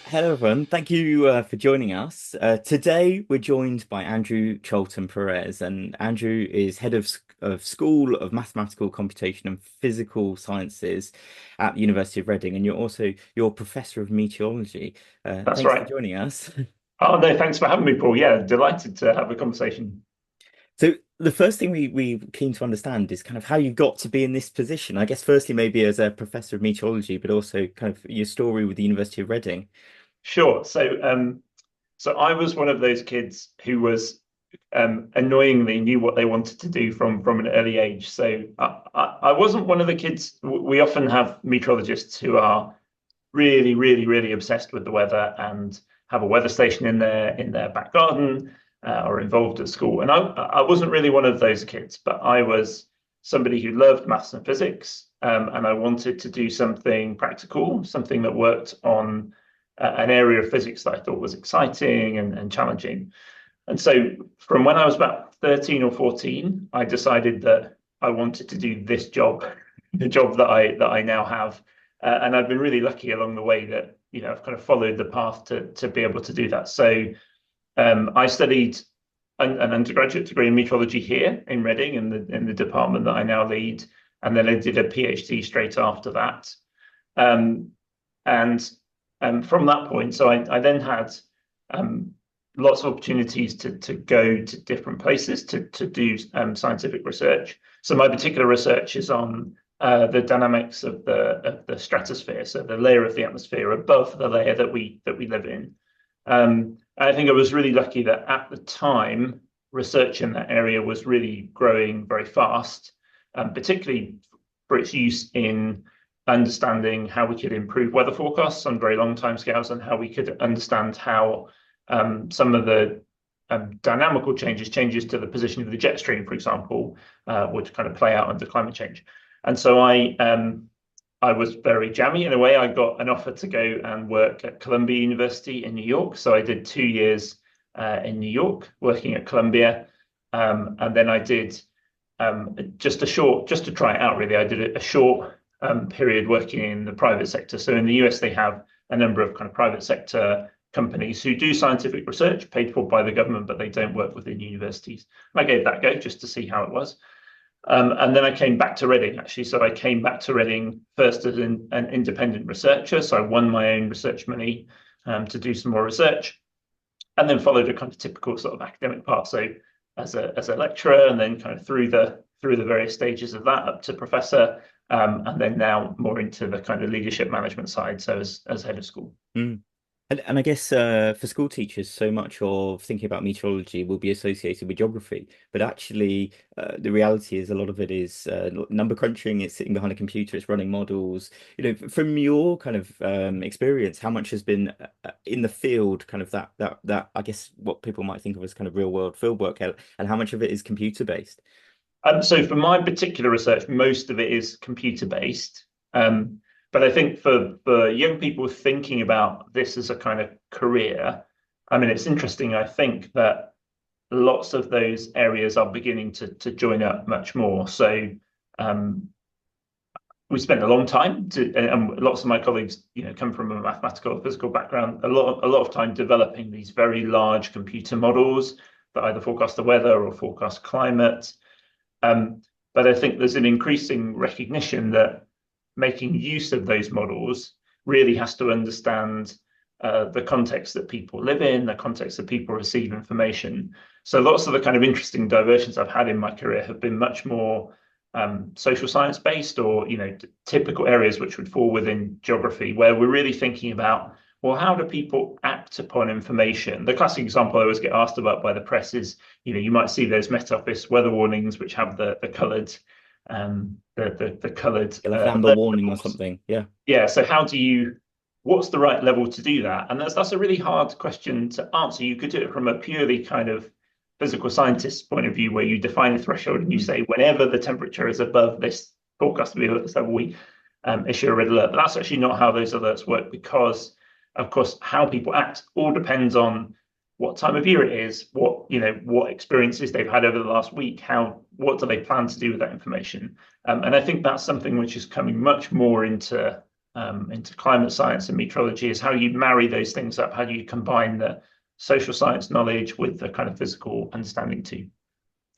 Hello, everyone. Thank you for joining us. Today, we're joined by Andrew Charlton-Perez, and Andrew is head of School of Mathematical Computation and Physical Sciences at the University of Reading, and you're professor of meteorology. That's Thanks for right. joining us. Oh, no, thanks for having me, Paul. Yeah, delighted to have a conversation. So, the first thing we keen to understand is kind of how you got to be in this position. I guess, firstly, maybe as a professor of meteorology, but also kind of your story with the University of Reading. Sure. So I was one of those kids who was annoyingly knew what they wanted to do from an early age. So I wasn't one of the kids. We often have meteorologists who are really, really, really obsessed with the weather and have a weather station in their back garden or involved at school. And I wasn't really one of those kids, but I was somebody who loved maths and physics, and I wanted to do something practical, something that worked on an area of physics that I thought was exciting and challenging. And so from when I was about 13 or 14, I decided that I wanted to do this job, the job that I now have. And I've been really lucky along the way that, I've kind of followed the path to be able to do that. So I studied an undergraduate degree in meteorology here in Reading in the department that I now lead. And then I did a PhD straight after that. Um, and from that point, so I then had um, lots of opportunities to go to different places to do scientific research. So my particular research is on the dynamics of the stratosphere, so the layer of the atmosphere above the layer that we live in. And I think I was really lucky that at the time, research in that area was really growing very fast, particularly for its use in understanding how we could improve weather forecasts on very long timescales and how we could understand how some of the dynamical changes to the position of the jet stream, for example, would kind of play out under climate change. And so I was very jammy in a way. I got an offer to go and work at Columbia University in New York. So I did 2 years in New York working at Columbia. And then I did just to try it out, really. I did a short period working in the private sector. So in the US, they have a number of kind of private sector companies who do scientific research paid for by the government, but they don't work within universities. And I gave that a go just to see how it was. And then I came back to Reading, actually. So I came back to Reading first as an independent researcher. So I won my own research money to do some more research, and then followed a kind of typical sort of academic path. So as a lecturer, and then kind of through the various stages of that up to professor, and then now more into the kind of leadership management side. So as head of school. Mm. And I guess for school teachers, so much of thinking about meteorology will be associated with geography. But actually, the reality is a lot of it is number crunching. It's sitting behind a computer. It's running models. From your kind of experience, how much has been in the field, kind of that I guess what people might think of as kind of real world field work, and how much of it is computer based? So for my particular research, most of it is computer based. But I think for young people thinking about this as a kind of career, I mean, it's interesting. I think that lots of those areas are beginning to join up much more. So um, we spent a long time and lots of my colleagues, come from a mathematical or physical background, a lot of time developing these very large computer models that either forecast the weather or forecast climate. Um, but I think there's an increasing recognition that making use of those models really has to understand the context that people live in, the context that people receive information. So lots of the kind of interesting diversions I've had in my career have been much more social science based, or typical areas which would fall within geography, where we're really thinking about, well, how do people act upon information? The classic example I always get asked about by the press is, you might see those Met Office weather warnings which have the coloured the coloured Like an amber alert warning or levels. something. Yeah. Yeah. So what's the right level to do that? And that's a really hard question to answer. You could do it from a purely kind of physical scientist's point of view, where you define a threshold and you Mm. say whenever the temperature is above this forecast to be at this level, we issue a red alert. But that's actually not how those alerts work, because, of course, how people act all depends on what time of year it is, what experiences they've had over the last week, what do they plan to do with that information. And I think that's something which is coming much more into into climate science and meteorology is how you marry those things up. How do you combine the social science knowledge with the kind of physical understanding too?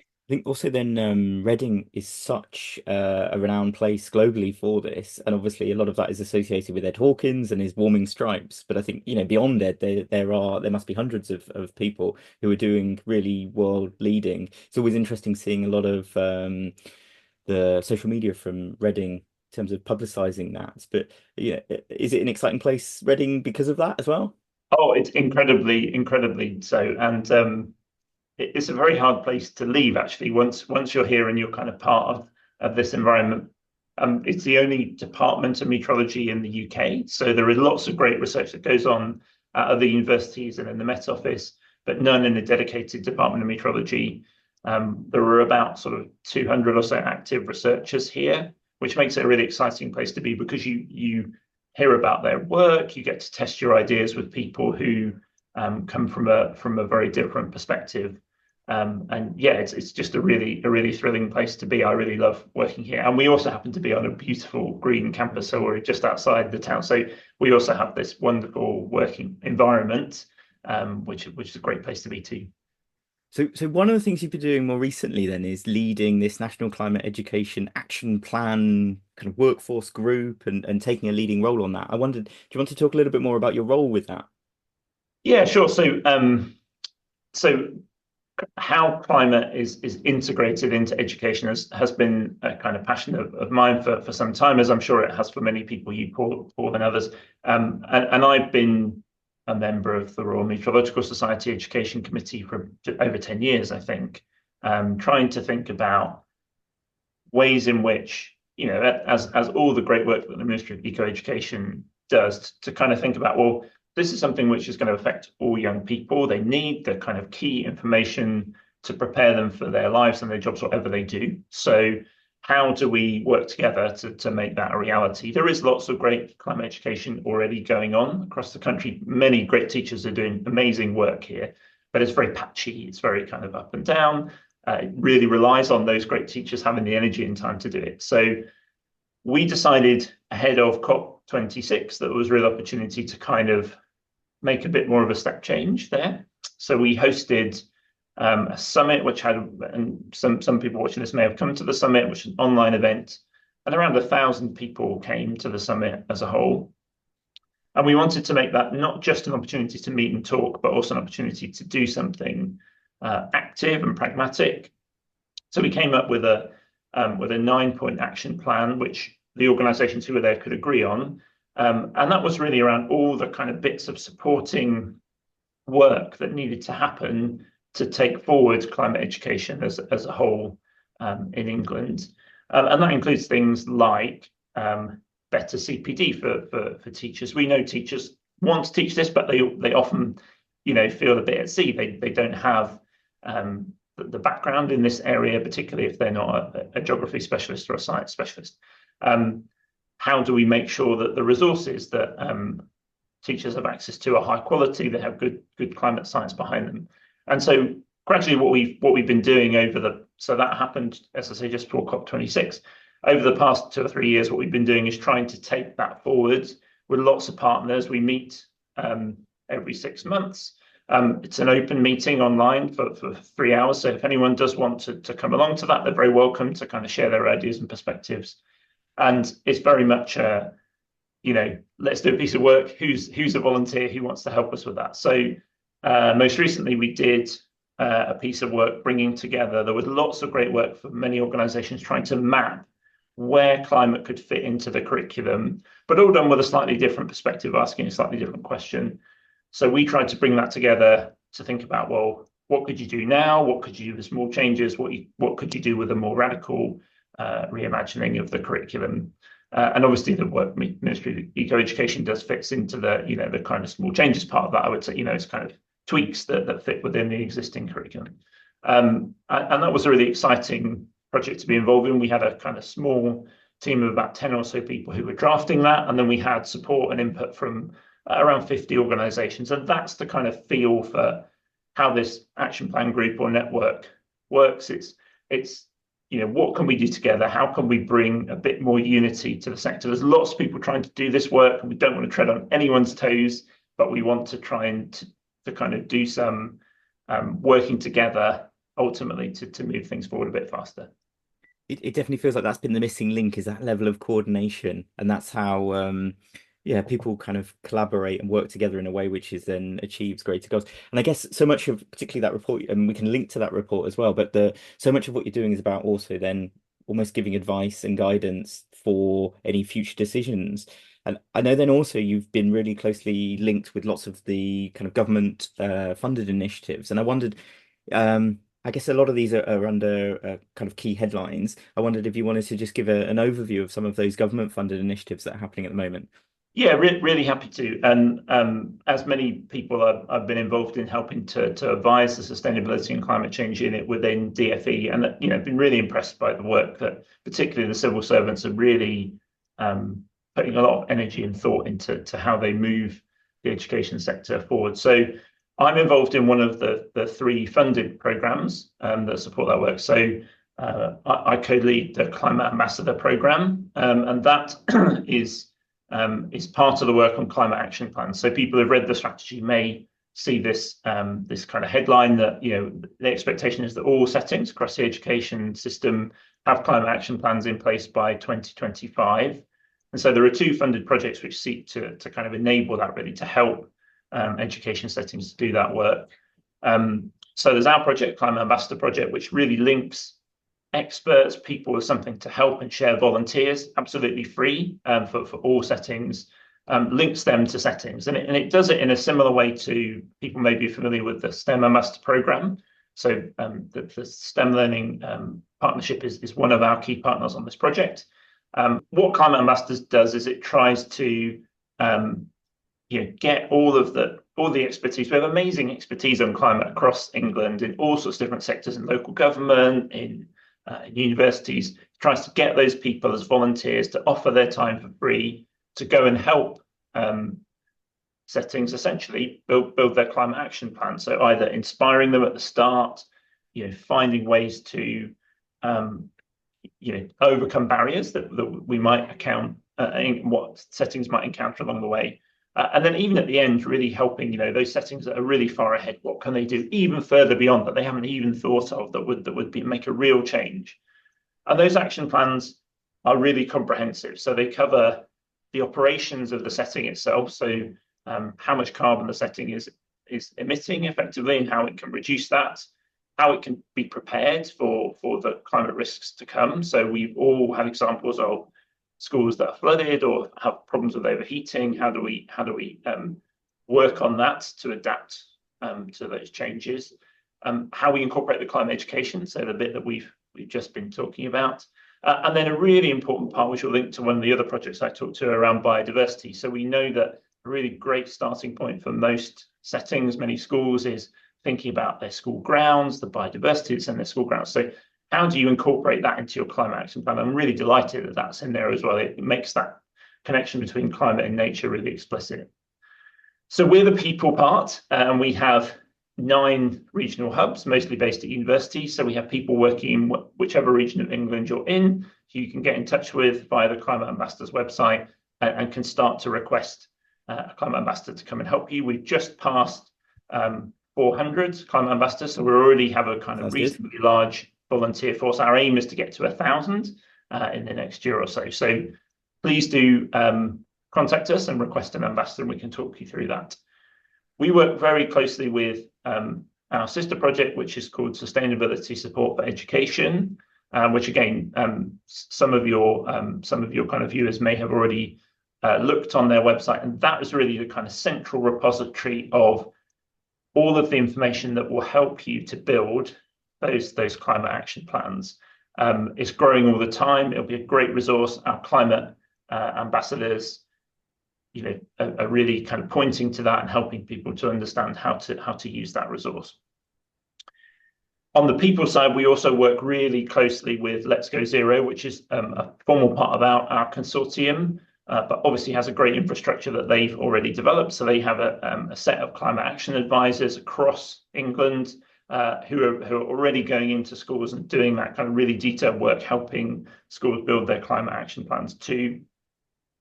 I think also then Reading is such a renowned place globally for this, and obviously a lot of that is associated with Ed Hawkins and his warming stripes. But I think beyond Ed, there must be hundreds of people who are doing really world leading. It's always interesting seeing a lot of the social media from Reading in terms of publicizing that. But is it an exciting place, Reading, because of that as well? Oh, it's incredibly so, and it's a very hard place to leave actually. Once you're here and you're kind of part of this environment, it's the only department of meteorology in the UK. So there is lots of great research that goes on at other universities and in the Met Office, but none in a dedicated department of meteorology. There are about sort of 200 or so active researchers here, which makes it a really exciting place to be because you hear about their work, you get to test your ideas with people who come from a very different perspective. And yeah, it's just a really thrilling place to be. I really love working here, and we also happen to be on a beautiful green campus, so we're just outside the town. So we also have this wonderful working environment, which is a great place to be too. So one of the things you've been doing more recently then is leading this National Climate Education Action Plan kind of workforce group and taking a leading role on that. I wondered, do you want to talk a little bit more about your role with that? Yeah, sure. So how climate is integrated into education has been a kind of passion of mine for some time, as I'm sure it has for many people, you, Paul, than others. And I've been a member of the Royal Meteorological Society Education Committee for over 10 years, I think, trying to think about ways in which, as all the great work that the Ministry of Eco-Education does, to kind of think about, well, this is something which is going to affect all young people. They need the kind of key information to prepare them for their lives and their jobs, whatever they do. So how do we work together to make that a reality? There is lots of great climate education already going on across the country. Many great teachers are doing amazing work here, but it's very patchy. It's very kind of up and down. It really relies on those great teachers having the energy and time to do it. So we decided ahead of COP26 that there was a real opportunity to kind of make a bit more of a step change there. So we hosted a summit, which had, and some people watching this may have come to the summit, which is an online event, and around 1,000 people came to the summit as a whole. And we wanted to make that not just an opportunity to meet and talk, but also an opportunity to do something active and pragmatic. So we came up with a 9-point action plan, which the organisations who were there could agree on. And that was really around all the kind of bits of supporting work that needed to happen to take forward climate education as a whole in England. And that includes things like better CPD for teachers. We know teachers want to teach this, but they often, feel a bit at sea. They don't have the background in this area, particularly if they're not a geography specialist or a science specialist. How do we make sure that the resources that teachers have access to are high quality, they have good climate science behind them? And so gradually what we've been doing so that happened, as I say, just before COP26. Over the past 2 or 3 years, what we've been doing is trying to take that forward with lots of partners. We meet every 6 months. It's an open meeting online for 3 hours. So if anyone does want to come along to that, they're very welcome to kind of share their ideas and perspectives. And it's very much, let's do a piece of work. Who's a volunteer? Who wants to help us with that? So most recently, we did a piece of work bringing together. There was lots of great work from many organisations trying to map where climate could fit into the curriculum, but all done with a slightly different perspective, asking a slightly different question. So we tried to bring that together to think about, well, what could you do now? What could you do with small changes? What could you do with a more radical reimagining of the curriculum? And obviously the work Ministry of Eco-Education does fits into the kind of small changes part of that. I would say, it's kind of tweaks that fit within the existing curriculum. And that was a really exciting project to be involved in. We had a kind of small team of about 10 or so people who were drafting that. And then we had support and input from around 50 organizations. And that's the kind of feel for how this action plan group or network works. It's what can we do together? How can we bring a bit more unity to the sector? There's lots of people trying to do this work, and we don't want to tread on anyone's toes, but we want to try and to kind of do some working together ultimately to move things forward a bit faster. It definitely feels like that's been the missing link, is that level of coordination, and that's how yeah, people kind of collaborate and work together in a way which is then achieves greater goals. And I guess so much of particularly that report, and we can link to that report as well, but the so much of what you're doing is about also then almost giving advice and guidance for any future decisions. And I know then also you've been really closely linked with lots of the kind of government funded initiatives. And I wondered, I guess a lot of these are under kind of key headlines. I wondered if you wanted to just give an overview of some of those government funded initiatives that are happening at the moment. Yeah, really happy to. And as many people, I've been involved in helping to advise the sustainability and climate change unit within DFE, and been really impressed by the work that particularly the civil servants are really putting a lot of energy and thought into how they move the education sector forward. So I'm involved in one of the three funded programs that support that work. So I co-lead the Climate Ambassador program, and that is part of the work on climate action plans. So people who've read the strategy may see this this kind of headline that the expectation is that all settings across the education system have climate action plans in place by 2025. And so there are two funded projects which seek to kind of enable that, really, to help education settings to do that work. So there's our project, Climate Ambassador Project, which really links experts, people with something to help and share, volunteers, absolutely free for all settings, links them to settings. And it does it in a similar way to people may be familiar with the STEM Ambassador Program. So the STEM Learning Partnership is one of our key partners on this project. What Climate Ambassadors does is it tries to get all the expertise. We have amazing expertise on climate across England in all sorts of different sectors, in local government, in universities. It tries to get those people as volunteers to offer their time for free to go and help settings essentially build their climate action plan. So either inspiring them at the start, finding ways to overcome barriers that we might encounter, what settings might encounter along the way. And then even at the end, really helping, those settings that are really far ahead. What can they do even further beyond that they haven't even thought of that would make a real change? And those action plans are really comprehensive. So they cover the operations of the setting itself. So how much carbon the setting is emitting effectively and how it can reduce that, how it can be prepared for the climate risks to come. So we've all had examples of schools that are flooded or have problems with overheating. How do we work on that to adapt to those changes? How we incorporate the climate education, so the bit that we've just been talking about, and then a really important part, which will link to one of the other projects I talked to around biodiversity. So we know that a really great starting point for most settings, many schools, is thinking about their school grounds, the biodiversity that's in their school grounds. So how do you incorporate that into your climate action plan? I'm really delighted that that's in there as well. It makes that connection between climate and nature really explicit. So we're the people part, and we have 9 regional hubs, mostly based at universities. So we have people working in whichever region of England you're in, who you can get in touch with via the Climate Ambassadors website and can start to request a climate ambassador to come and help you. We've just passed 400 climate ambassadors, so we already have a kind of reasonably large volunteer force. Our aim is to get to 1,000 in the next year or so. So please do contact us and request an ambassador, and we can talk you through that. We work very closely with our sister project, which is called Sustainability Support for Education, which again, some of your kind of viewers may have already looked on their website, and that is really the kind of central repository of all of the information that will help you to build those climate action plans. It's growing all the time. It'll be a great resource. Our climate ambassadors, are really kind of pointing to that and helping people to understand how to use that resource. On the people side, we also work really closely with Let's Go Zero, which is a formal part of our consortium, but obviously has a great infrastructure that they've already developed. So they have a set of climate action advisors across England, who are already going into schools and doing that kind of really detailed work, helping schools build their climate action plans too.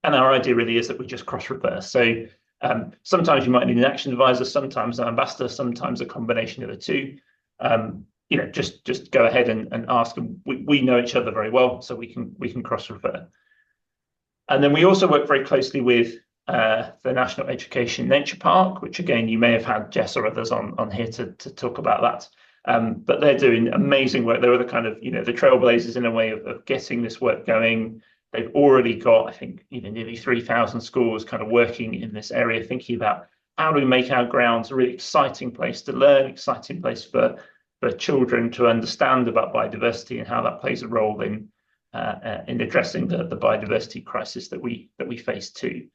And our idea really is that we just cross reverse. So sometimes you might need an action advisor, sometimes an ambassador, sometimes a combination of the two. Just go ahead and ask them. We know each other very well, so we can cross refer. And then we also work very closely with the National Education Nature Park, which again, you may have had Jess or others on here to talk about that. But they're doing amazing work. They were the kind of, the trailblazers in a way of getting this work going. They've already got, I think, nearly 3,000 schools kind of working in this area, thinking about how do we make our grounds a really exciting place to learn, exciting place for children to understand about biodiversity and how that plays a role in addressing the biodiversity crisis that we face too.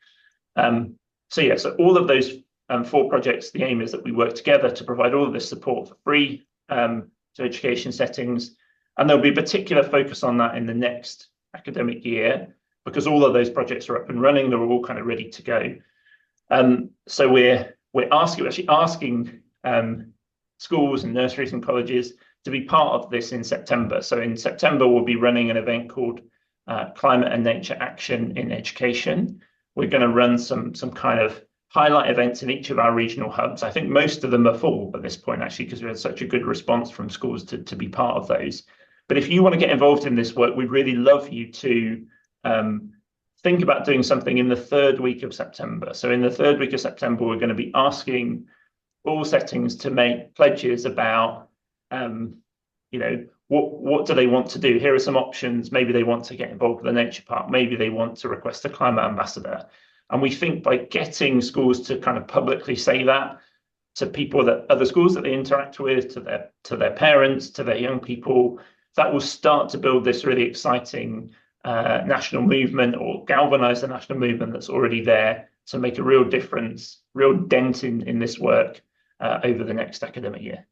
So all of those 4 projects, the aim is that we work together to provide all of this support for free to education settings, and there'll be a particular focus on that in the next academic year because all of those projects are up and running. They're all kind of ready to go. So we're asking schools and nurseries and colleges to be part of this in September. So in September, we'll be running an event called Climate and Nature Action in Education. We're going to run some kind of highlight events in each of our regional hubs. I think most of them are full at this point, actually, because we had such a good response from schools to be part of those. But if you want to get involved in this work, we'd really love you to think about doing something in the 3rd week of September. So in the 3rd week of September, we're going to be asking all settings to make pledges about, what do they want to do? Here are some options. Maybe they want to get involved with the nature park. Maybe they want to request a climate ambassador. And we think by getting schools to kind of publicly say that to people, that other schools that they interact with, to their parents, to their young people, that will start to build this really exciting national movement, or galvanize the national movement that's already there to make a real difference, real dent in this work over the next academic year.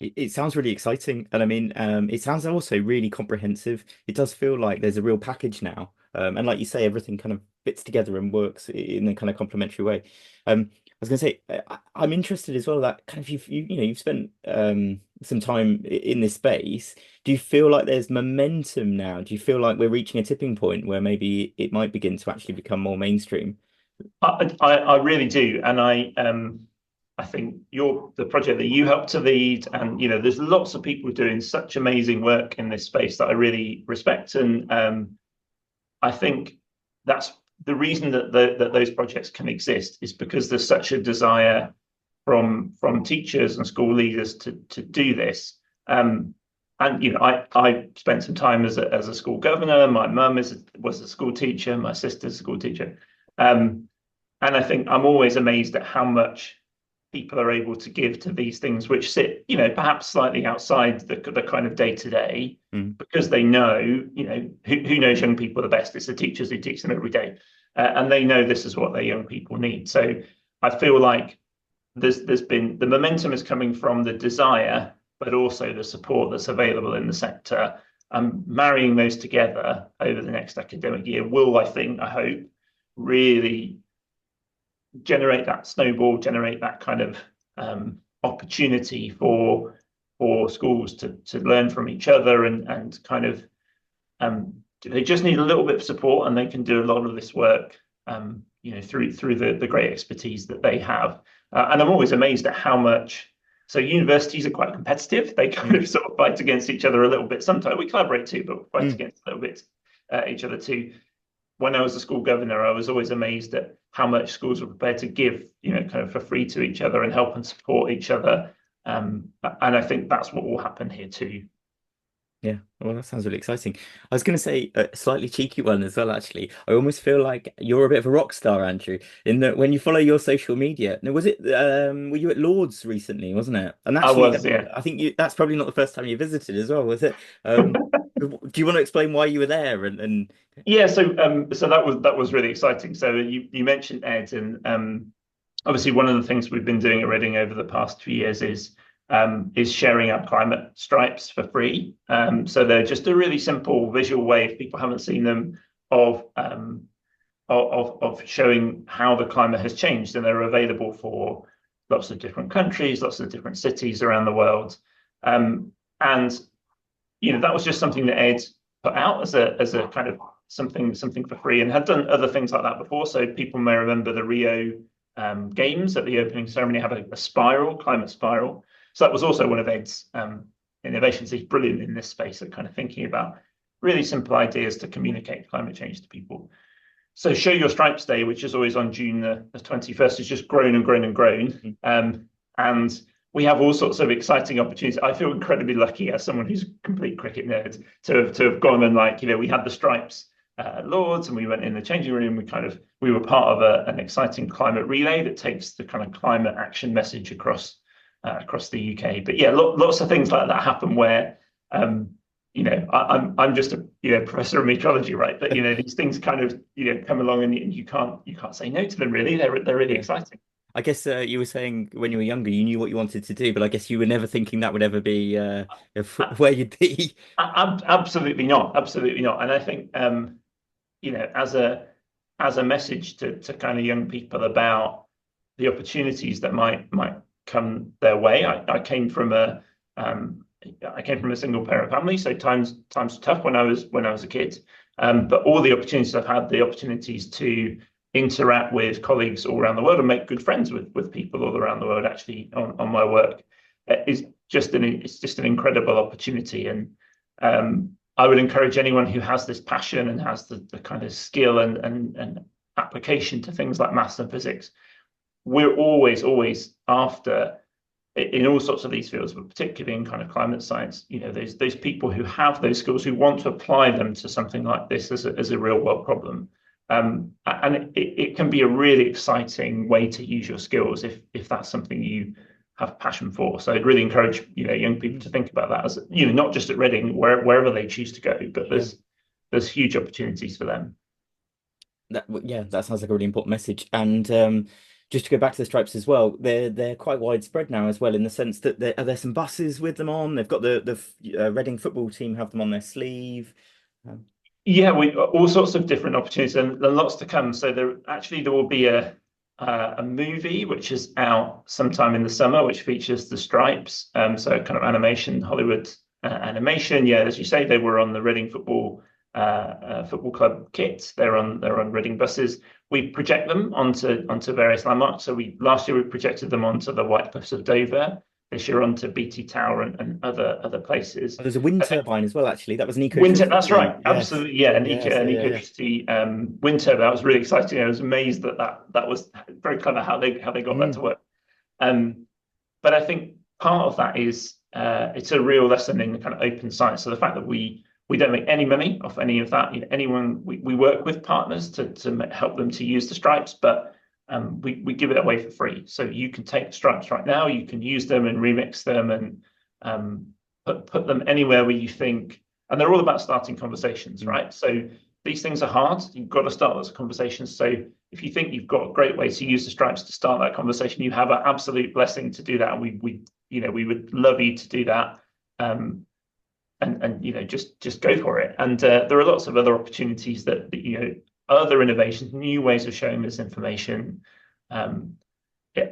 It sounds really exciting, and I mean, it sounds also really comprehensive. It does feel like there's a real package now, and like you say, everything kind of fits together and works in a kind of complementary way. I was going to say, I'm interested as well that kind of you've spent some time in this space. Do you feel like there's momentum now? Do you feel like we're reaching a tipping point where maybe it might begin to actually become more mainstream? I really do, and I think the project that you helped to lead, and there's lots of people doing such amazing work in this space that I really respect, and I think that's the reason that those projects can exist is because there's such a desire from teachers and school leaders to do this. And I spent some time as a school governor. My mum was a school teacher. My sister's a school teacher, and I think I'm always amazed at how much people are able to give to these things, which sit, perhaps slightly outside the kind of day to day, because they know, who knows young people the best? It's the teachers who teach them every day, and they know this is what their young people need. So I feel like there's been the momentum is coming from the desire, but also the support that's available in the sector. And marrying those together over the next academic year will, I hope, really generate that snowball, generate that kind of opportunity for schools to learn from each other and kind of they just need a little bit of support, and they can do a lot of this work through the great expertise that they have. And I'm always amazed at how much. So universities are quite competitive. They kind of sort of fight against each other a little bit. Sometimes we collaborate too, but fight against a little bit each other too. When I was a school governor, I was always amazed at how much schools were prepared to give, kind of for free to each other and help and support each other. And I think that's what will happen here too. Yeah, well, that sounds really exciting. I was going to say a slightly cheeky one as well, actually. I almost feel like you're a bit of a rock star, Andrew, in that when you follow your social media. Now, were you at Lord's recently, wasn't it? And I actually, was, yeah. I think that's probably not the first time you visited as well, was it? Do you want to explain why you were there and Yeah, so that was really exciting. So you mentioned Ed, and obviously one of the things we've been doing at Reading over the past 2 years is sharing our climate stripes for free. So they're just a really simple visual way, if people haven't seen them, of showing how the climate has changed, and they're available for lots of different countries, lots of different cities around the world. And that was just something that Ed put out as a kind of something for free, and had done other things like that before. So people may remember the Rio games at the opening ceremony had a spiral, climate spiral. So that was also one of Ed's innovations. He's brilliant in this space at kind of thinking about really simple ideas to communicate climate change to people. So Show Your Stripes Day, which is always on June the 21st, has just grown and grown and grown. And we have all sorts of exciting opportunities. I feel incredibly lucky as someone who's a complete cricket nerd to have gone and we had the stripes at Lords, and we went in the changing room. We were part of an exciting climate relay that takes the kind of climate action message across the UK. But yeah, lots of things like that happen where I'm just a professor of meteorology, right? But these things kind of come along, and you can't say no to them. Really, they're really Yeah. exciting. I guess you were saying when you were younger, you knew what you wanted to do, but I guess you were never thinking that would ever be where you'd be. Absolutely not, absolutely not. And I think as a message to kind of young people about the opportunities that might come their way. I came from a single parent family, so times were tough when I was a kid. But all the opportunities I've had, the opportunities to interact with colleagues all around the world and make good friends with people all around the world actually on my work is just an incredible opportunity. And I would encourage anyone who has this passion and has the kind of skill and application to things like maths and physics. We're always after, in all sorts of these fields, but particularly in kind of climate science, those people who have those skills, who want to apply them to something like this as a real world problem. And it can be a really exciting way to use your skills if that's something you have passion for. So I'd really encourage young people to think about that as not just at Reading, wherever they choose to go, but Yeah. there's huge opportunities for them. That sounds like a really important message. And just to go back to the stripes as well, they're quite widespread now as well, in the sense that there some buses with them on. They've got the Reading football team have them on their sleeve. Yeah, we all sorts of different opportunities, and lots to come. So there will be a movie which is out sometime in the summer, which features the stripes. So kind of animation, Hollywood animation. Yeah, as you say, they were on the Reading football club kit. They're on Reading buses. We project them onto various landmarks. So last year we projected them onto the White Cliffs of Dover. This year onto BT Tower and other places. Oh, there's a wind turbine as well, actually. That was an Winter, that's right. eco-tricity. Yes. Absolutely. Yeah, Yes, an yeah, yeah, electricity wind turbine. That was really exciting. I was amazed that was very clever how they got that to work. But I think part of that is it's a real lesson in kind of open science. So the fact that we don't make any money off any of that. We work with partners to help them to use the stripes, but we give it away for free. So you can take the stripes right now, you can use them and remix them and put them anywhere where you think, and they're all about starting conversations, right? So these things are hard. You've got to start those conversations. So if you think you've got a great way to use the stripes to start that conversation, you have an absolute blessing to do that. And we would love you to do that. And just go for it. And there are lots of other opportunities that other innovations, new ways of showing this information.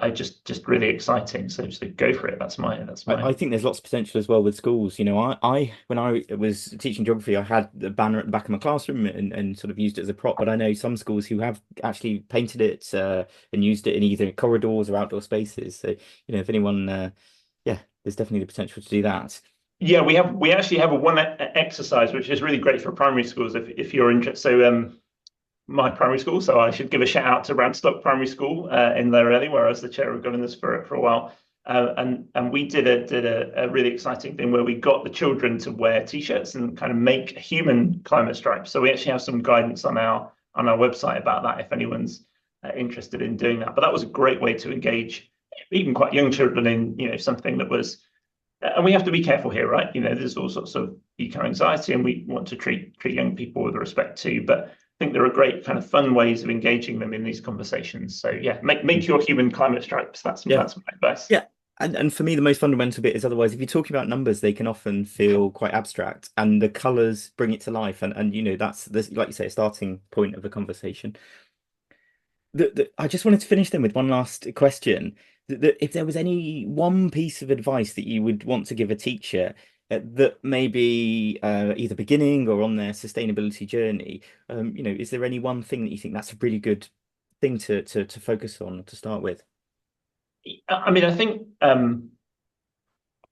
Are just really exciting. So go for it. That's my. I think there's lots of potential as well with schools. I when I was teaching geography, I had the banner at the back of my classroom and sort of used it as a prop. But I know some schools who have actually painted it and used it in either corridors or outdoor spaces. So if anyone, yeah, there's definitely the potential to do that. Yeah, we actually have a one exercise which is really great for primary schools if you're interested. So my primary school, so I should give a shout out to Radstock Primary School in Lerley, where I was the chair of governors for a while. And we did a really exciting thing where we got the children to wear t-shirts and kind of make human climate stripes. So we actually have some guidance on our website about that if anyone's interested in doing that. But that was a great way to engage even quite young children in something that was. And we have to be careful here, right? There's all sorts of eco-anxiety, and we want to treat young people with respect too. But I think there are great kind of fun ways of engaging them in these conversations. So yeah, make your human climate stripes. That's my advice. Yeah. And for me, the most fundamental bit is otherwise, if you're talking about numbers, they can often feel quite abstract, and the colors bring it to life. And that's this, like you say, a starting point of a conversation. I just wanted to finish then with one last question. If there was any one piece of advice that you would want to give a teacher that maybe either beginning or on their sustainability journey, is there any one thing that you think that's a really good thing to focus on to start with? I mean, I think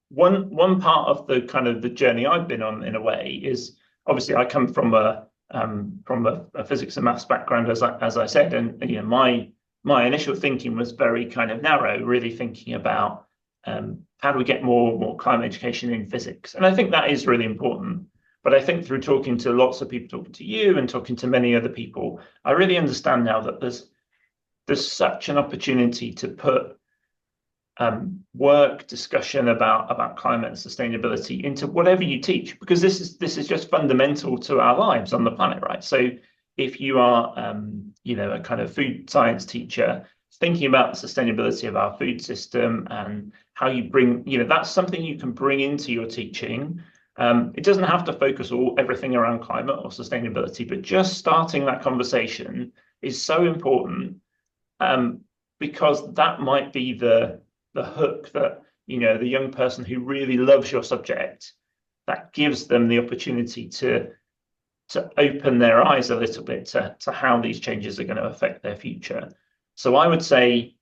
one part of the kind of the journey I've been on in a way is obviously I come from a physics and maths background as I said, and you know my initial thinking was very kind of narrow, really thinking about how do we get more climate education in physics, and I think that is really important. But I think through talking to lots of people, talking to you and talking to many other people, I really understand now that there's such an opportunity to put work discussion about climate and sustainability into whatever you teach, because this is just fundamental to our lives on the planet, right? So if you are a kind of food science teacher thinking about the sustainability of our food system and how you bring, that's something you can bring into your teaching. It doesn't have to focus everything around climate or sustainability, but just starting that conversation is so important, because that might be the hook that the young person who really loves your subject, that gives them the opportunity to open their eyes a little bit to how these changes are going to affect their future. So I would say,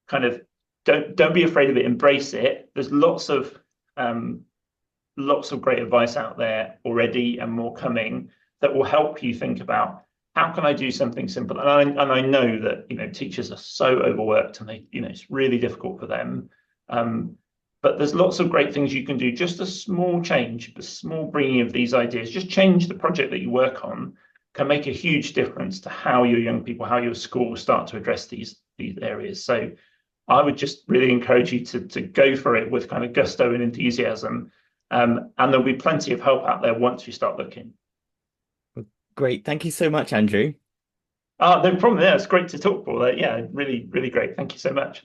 kind of, don't be afraid of it, embrace it. There's lots of great advice out there already and more coming that will help you think about how can I do something simple? And I know that teachers are so overworked and it's really difficult for them. But there's lots of great things you can do. Just a small change, a small bringing of these ideas, just change the project that you work on can make a huge difference to how your young people, how your school start to address these areas. So I would just really encourage you to go for it with kind of gusto and enthusiasm. And there'll be plenty of help out there once you start looking. Great. Thank you so much, Andrew. No problem. Yeah, it's great to talk, Paul. Yeah, really, really great. Thank you so much.